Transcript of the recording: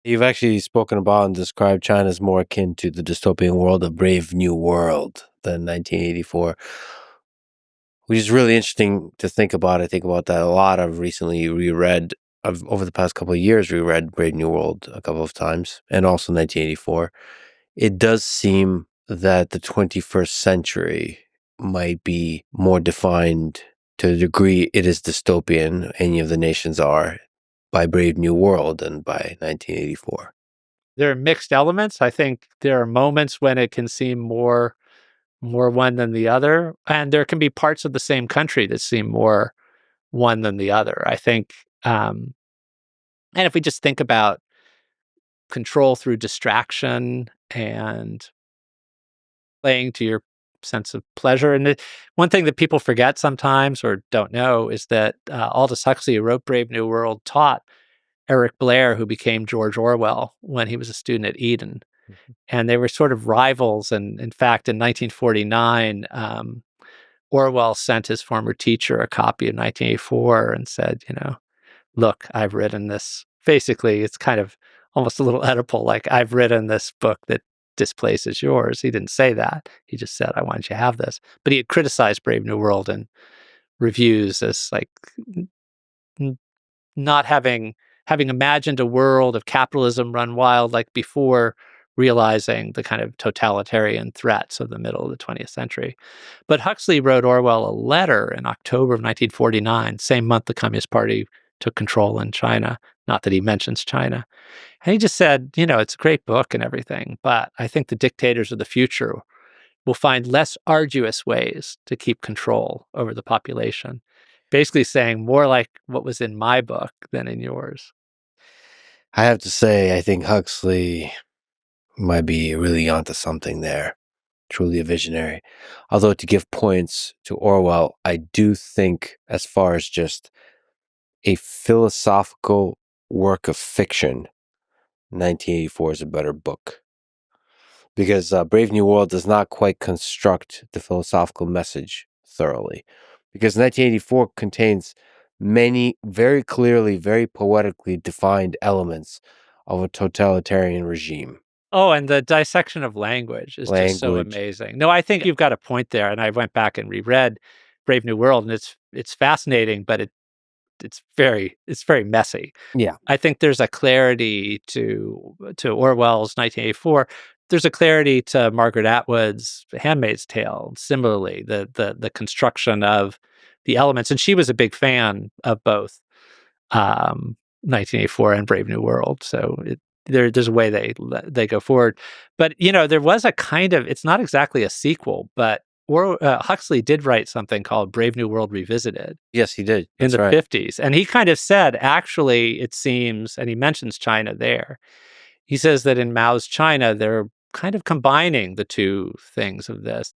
You've actually spoken about and described China as more akin to the dystopian world of Brave New World than 1984, which is really interesting to think about. I think about that a lot. I've recently reread, over the past couple of years, reread Brave New World a couple of times, and also 1984. It does seem that the 21st century might be more defined to the degree it is dystopian, any of the nations are, by Brave New World than by 1984. There are mixed elements. I think there are moments when it can seem more one than the other, and there can be parts of the same country that seem more one than the other. I think, and if we just think about control through distraction and playing to your sense of pleasure, and one thing that people forget sometimes or don't know is that Aldous Huxley, who wrote Brave New World, taught Eric Blair, who became George Orwell when he was a student at Eden. Mhm. And they were sort of rivals. And in fact, in 1949, Orwell sent his former teacher a copy of 1984 and said, look, I've written this. Basically, it's kind of almost a little Oedipal, like, I've written this book that displaces yours. He didn't say that. He just said, I want you to have this. But he had criticized Brave New World in reviews as like not having imagined a world of capitalism run wild like before realizing the kind of totalitarian threats of the middle of the 20th century. But Huxley wrote Orwell a letter in October of 1949, same month the Communist Party took control in China. Not that he mentions China. And he just said, it's a great book and everything, but I think the dictators of the future will find less arduous ways to keep control over the population. Basically saying more like what was in my book than in yours. I have to say, I think Huxley might be really onto something there. Truly a visionary. Although, to give points to Orwell, I do think, as far as just a philosophical work of fiction, 1984 is a better book. Because Brave New World does not quite construct the philosophical message thoroughly. Because 1984 contains many very clearly, very poetically defined elements of a totalitarian regime. Oh, and the dissection of language is just so Language. amazing. No, I think you've got a point there, and I went back and reread Brave New World, and it's fascinating, but it's very messy. Yeah. I think there's a clarity to Orwell's 1984. There's a clarity to Margaret Atwood's Handmaid's Tale. Similarly, the construction of the elements, and she was a big fan of both 1984 and Brave New World. So there's a way they go forward. But there was a kind of, it's not exactly a sequel, but Huxley did write something called Brave New World Revisited Yes, he did. in That's the right. 50s. And he kind of said, actually, it seems, and he mentions China there. He says that in Mao's China, they're kind of combining the two things of this.